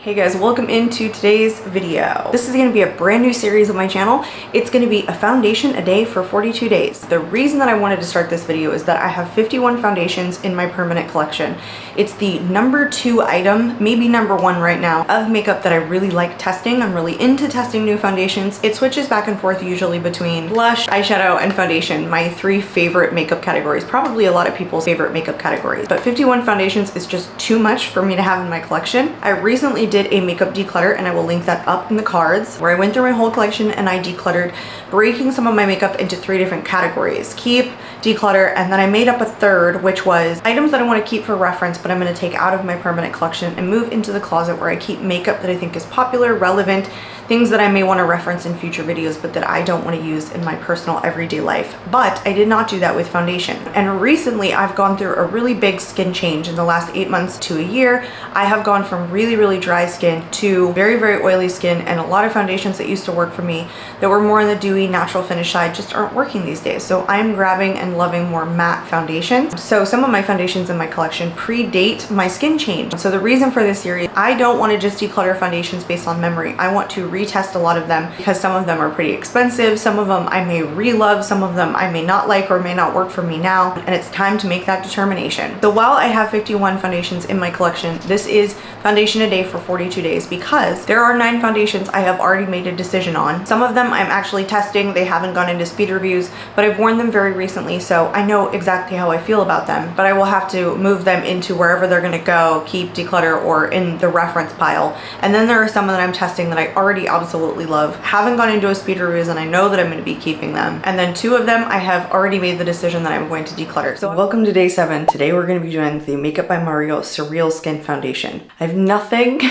Hey guys, welcome into today's video. This is going to be a brand new series on my channel. It's going to be a foundation a day for 42 days. The reason that I wanted to start this video is that I have 51 foundations in my permanent collection. It's the number 2 item, maybe number 1 right now, of makeup that I really like testing. I'm really into testing new foundations. It switches back and forth usually between blush, eyeshadow, and foundation, my 3 favorite makeup categories, probably a lot of people's favorite makeup categories. But 51 foundations is just too much for me to have in my collection. I recently did a makeup declutter, and I will link that up in the cards, where I went through my whole collection and I decluttered, breaking some of my makeup into 3 different categories: keep, declutter, and then I made up a third, which was items that I want to keep for reference, but I'm going to take out of my permanent collection and move into the closet where I keep makeup that I think is popular, relevant, things that I may want to reference in future videos, but that I don't want to use in my personal everyday life. But I did not do that with foundation. And recently I've gone through a really big skin change in the last 8 months to a year. I have gone from really, really dry skin to very, very oily skin, and a lot of foundations that used to work for me that were more on the dewy, natural finish side just aren't working these days. So I'm grabbing and loving more matte foundations. So some of my foundations in my collection predate my skin change. So the reason for this series, I don't want to just declutter foundations based on memory. I want to retest a lot of them because some of them are pretty expensive. Some of them I may re-love, some of them I may not like or may not work for me now, and it's time to make that determination. So while I have 51 foundations in my collection, this is foundation a day for 42 days because there are 9 foundations I have already made a decision on. Some of them I'm actually testing. They haven't gone into speed reviews, but I've worn them very recently, so I know exactly how I feel about them, but I will have to move them into wherever they're gonna go, keep, declutter, or in the reference pile. And then there are some that I'm testing that I already absolutely love, haven't gone into a speed reviews, and I know that I'm going to be keeping them. And then 2 of them I have already made the decision that I'm going to declutter. So welcome to day 7. Today we're going to be doing the Makeup by Mario Surreal Skin Foundation. I have nothing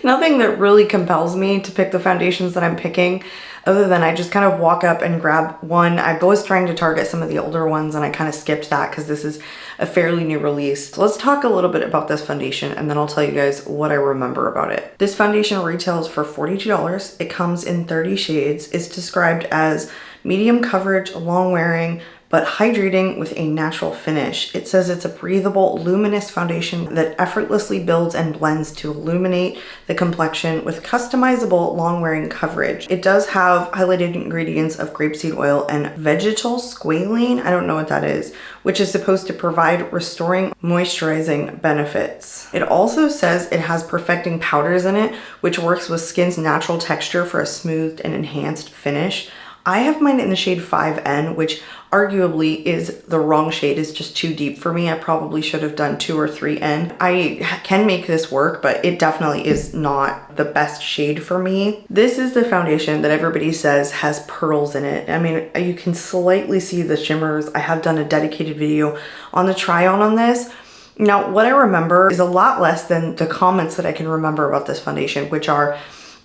nothing that really compels me to pick the foundations that I'm picking, other than I just kind of walk up and grab one. I was trying to target some of the older ones and I kind of skipped that because this is a fairly new release. So let's talk a little bit about this foundation and then I'll tell you guys what I remember about it. This foundation retails for $42. It comes in 30 shades. It's described as medium coverage, long wearing, but hydrating with a natural finish. It says it's a breathable, luminous foundation that effortlessly builds and blends to illuminate the complexion with customizable, long-wearing coverage. It does have highlighted ingredients of grapeseed oil and vegetal squalene, I don't know what that is, which is supposed to provide restoring, moisturizing benefits. It also says it has perfecting powders in it, which works with skin's natural texture for a smoothed and enhanced finish. I have mine in the shade 5N, which arguably is the wrong shade. It's just too deep for me. I probably should have done 2 or 3N. I can make this work, but it definitely is not the best shade for me. This is the foundation that everybody says has pearls in it. I mean, you can slightly see the shimmers. I have done a dedicated video on the try on this. Now, what I remember is a lot less than the comments that I can remember about this foundation, which are,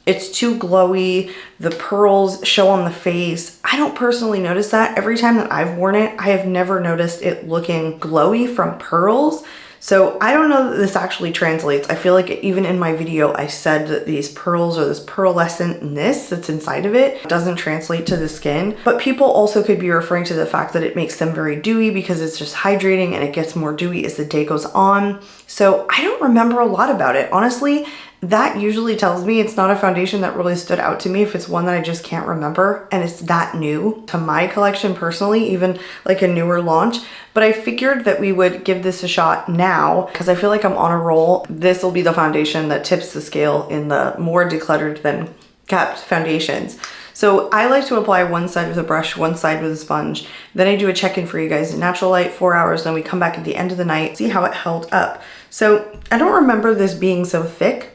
it's too glowy, the pearls show on the face. I don't personally notice that. Every time that I've worn it, I have never noticed it looking glowy from pearls. So I don't know that this actually translates. I feel like even in my video, I said that these pearls or this pearlescentness that's inside of it doesn't translate to the skin. But people also could be referring to the fact that it makes them very dewy because it's just hydrating and it gets more dewy as the day goes on. So I don't remember a lot about it. Honestly, that usually tells me it's not a foundation that really stood out to me if it's one that I just can't remember and it's that new to my collection personally, even like a newer launch. But I figured that we would give this a shot now because I feel like I'm on a roll. This will be the foundation that tips the scale in the more decluttered than kept foundations. So I like to apply one side with a brush, one side with a sponge. Then I do a check-in for you guys in natural light, 4 hours. Then we come back at the end of the night, see how it held up. So I don't remember this being so thick.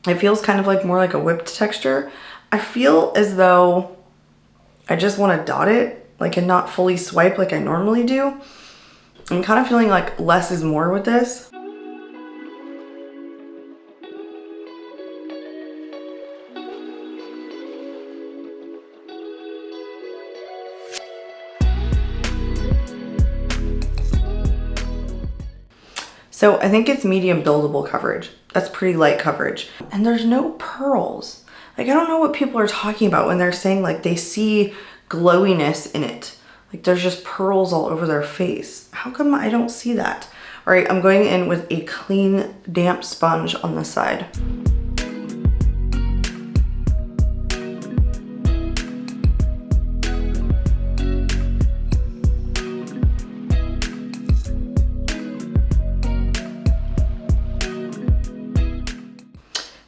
It feels kind of like more like a whipped texture. I feel as though I just want to dot it, like, and not fully swipe like I normally do. I'm kind of feeling like less is more with this. So I think it's medium buildable coverage. That's pretty light coverage. And there's no pearls. Like, I don't know what people are talking about when they're saying like they see glowiness in it. Like there's just pearls all over their face. How come I don't see that? All right, I'm going in with a clean, damp sponge on this side.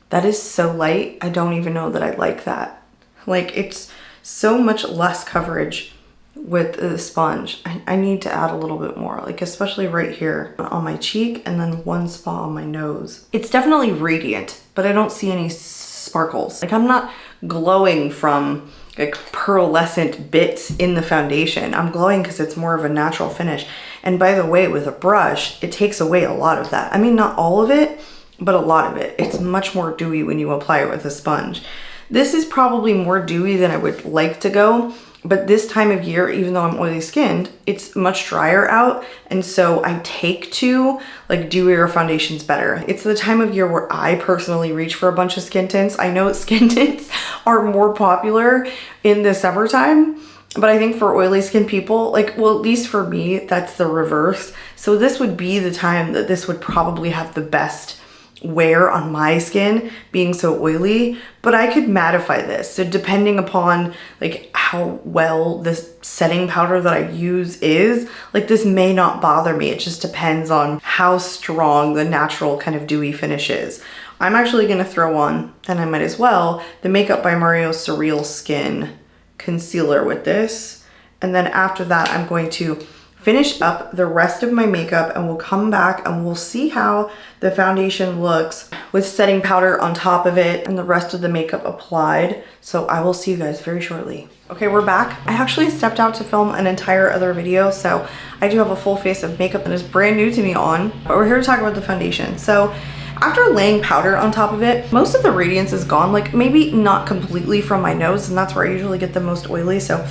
That is so light, I don't even know that I like that. Like, it's so much less coverage with the sponge. I need to add a little bit more, like especially right here on my cheek and then one spot on my nose. It's definitely radiant, but I don't see any sparkles. Like, I'm not glowing from like pearlescent bits in the foundation. I'm glowing because it's more of a natural finish. And by the way, with a brush, it takes away a lot of that. I mean, not all of it, but a lot of it. It's much more dewy when you apply it with a sponge. This is probably more dewy than I would like to go, but this time of year, even though I'm oily skinned, it's much drier out, and so I take to like dewier foundations better. It's the time of year where I personally reach for a bunch of skin tints. I know skin tints are more popular in the summertime, but I think for oily skin people, like, well, at least for me, that's the reverse. So this would be the time that this would probably have the best wear on my skin, being so oily, but I could mattify this. So depending upon like how well this setting powder that I use is, like, this may not bother me. It just depends on how strong the natural kind of dewy finish is. I'm actually gonna throw on, and I might as well, the Makeup by Mario Surreal Skin Concealer with this. And then after that, I'm going to finish up the rest of my makeup, and we'll come back and we'll see how the foundation looks with setting powder on top of it and the rest of the makeup applied. So I will see you guys very shortly. Okay, we're back. I actually stepped out to film an entire other video, so I do have a full face of makeup that is brand new to me on, but we're here to talk about the foundation. So after laying powder on top of it, most of the radiance is gone, like maybe not completely from my nose, and that's where I usually get the most oily. So,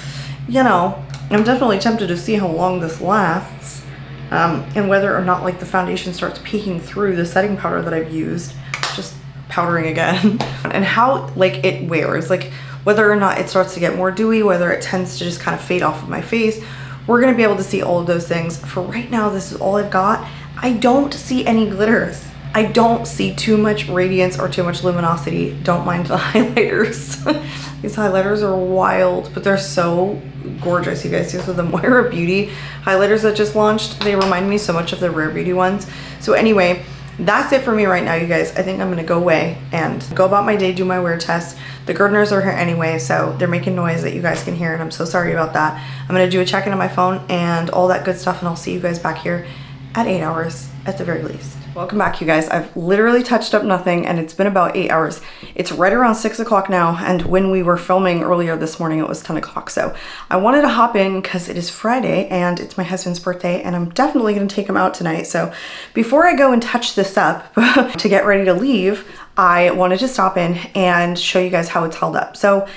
you know, I'm definitely tempted to see how long this lasts, and whether or not like the foundation starts peeking through the setting powder that I've used, just powdering again, and how like it wears, like whether or not it starts to get more dewy, whether it tends to just kind of fade off of my face. We're gonna be able to see all of those things. For right now, this is all I've got. I don't see any glitters. I don't see too much radiance or too much luminosity. Don't mind the highlighters. These highlighters are wild, but they're so gorgeous, you guys. These are the Moira Beauty highlighters that just launched. They remind me so much of the Rare Beauty ones. So anyway, that's it for me right now, you guys. I think I'm gonna go away and go about my day, do my wear test. The gardeners are here anyway, so they're making noise that you guys can hear, and I'm so sorry about that. I'm gonna do a check-in on my phone and all that good stuff, and I'll see you guys back here at 8 hours at the very least. Welcome back, you guys. I've literally touched up nothing, and it's been about 8 hours. It's right around 6 o'clock now, and when we were filming earlier this morning, it was 10 o'clock. So I wanted to hop in because it is Friday and it's my husband's birthday, and I'm definitely gonna take him out tonight. So before I go and touch this up to get ready to leave, I wanted to stop in and show you guys how it's held up. So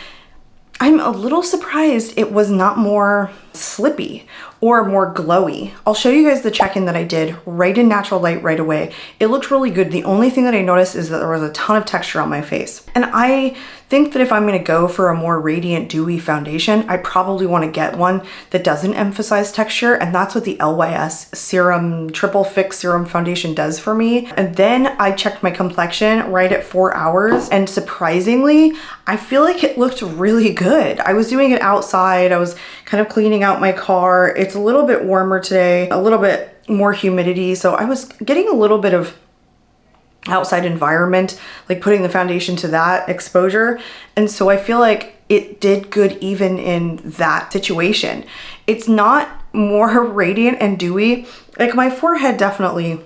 I'm a little surprised it was not more slippy or more glowy. I'll show you guys the check-in that I did right in natural light right away. It looked really good. The only thing that I noticed is that there was a ton of texture on my face. And I think that if I'm gonna go for a more radiant, dewy foundation, I probably wanna get one that doesn't emphasize texture, and that's what the LYS Serum Triple Fix Serum Foundation does for me. And then I checked my complexion right at 4 hours, and surprisingly, I feel like it looked really good. I was doing it outside. I was kind of cleaning out my car. It's a little bit warmer today, a little bit more humidity, so I was getting a little bit of outside environment, like putting the foundation to that exposure. And so I feel like it did good even in that situation. It's not more radiant and dewy. Like, my forehead definitely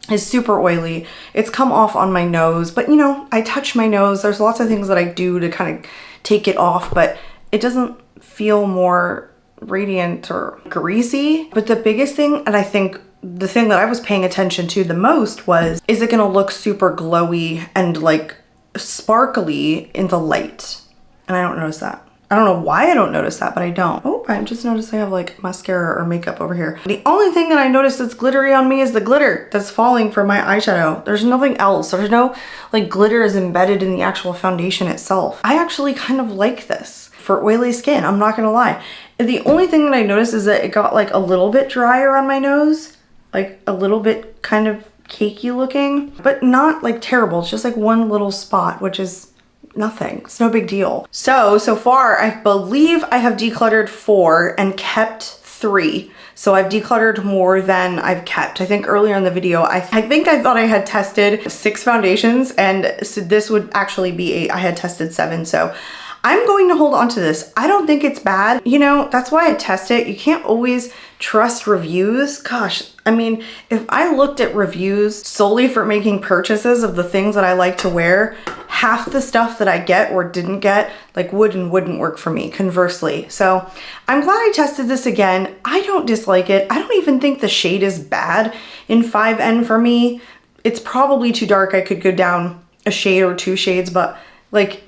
is super oily. It's come off on my nose, but you know, I touch my nose. There's lots of things that I do to kind of take it off, but it doesn't feel more radiant or greasy. But the biggest thing, and I think the thing that I was paying attention to the most was, is it gonna look super glowy and like sparkly in the light? And I don't notice that. I don't know why I don't notice that, but I don't. Oh, I just noticed I have like mascara or makeup over here. The only thing that I noticed that's glittery on me is the glitter that's falling from my eyeshadow. There's nothing else. There's no like glitter is embedded in the actual foundation itself. I actually kind of like this for oily skin, I'm not gonna lie. And the only thing that I noticed is that it got like a little bit drier on my nose. like a little bit kind of cakey looking, but not like terrible. It's just like one little spot, which is nothing. It's no big deal. So far I believe I have decluttered 4 and kept 3. So I've decluttered more than I've kept. I think earlier in the video, I think I thought I had tested 6 foundations, and so this would actually be 8. I had tested 7, so I'm going to hold on to this. I don't think it's bad. You know, that's why I test it. You can't always trust reviews. Gosh, I mean, if I looked at reviews solely for making purchases of the things that I like to wear, half the stuff that I get or didn't get, like would and wouldn't work for me, conversely. So I'm glad I tested this again. I don't dislike it. I don't even think the shade is bad in 5N for me. It's probably too dark. I could go down a shade or 2 shades, but like,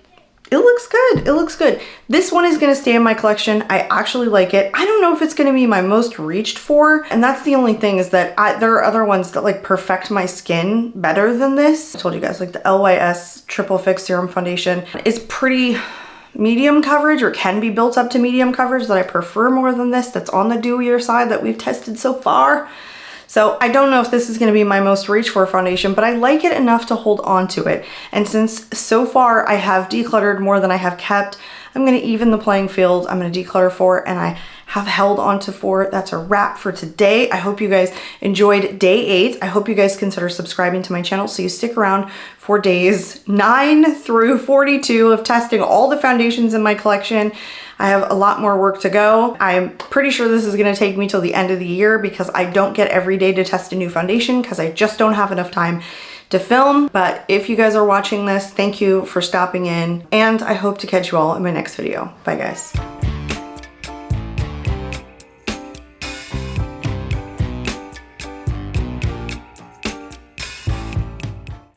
it looks good. It looks good. This one is going to stay in my collection. I actually like it. I don't know if it's going to be my most reached for. And that's the only thing, is that there are other ones that like perfect my skin better than this. I told you guys, like the LYS Triple Fix Serum Foundation is pretty medium coverage, or can be built up to medium coverage, that I prefer more than this. That's on the dewier side that we've tested so far. So I don't know if this is going to be my most reach for foundation, but I like it enough to hold on to it. And since so far I have decluttered more than I have kept, I'm going to even the playing field. I'm going to declutter 4, and I have held on to 4. That's a wrap for today. I hope you guys enjoyed day 8. I hope you guys consider subscribing to my channel so you stick around for days 9 through 42 of testing all the foundations in my collection. I have a lot more work to go. I'm pretty sure this is gonna take me till the end of the year, because I don't get every day to test a new foundation because I just don't have enough time to film. But if you guys are watching this, thank you for stopping in, and I hope to catch you all in my next video. Bye guys.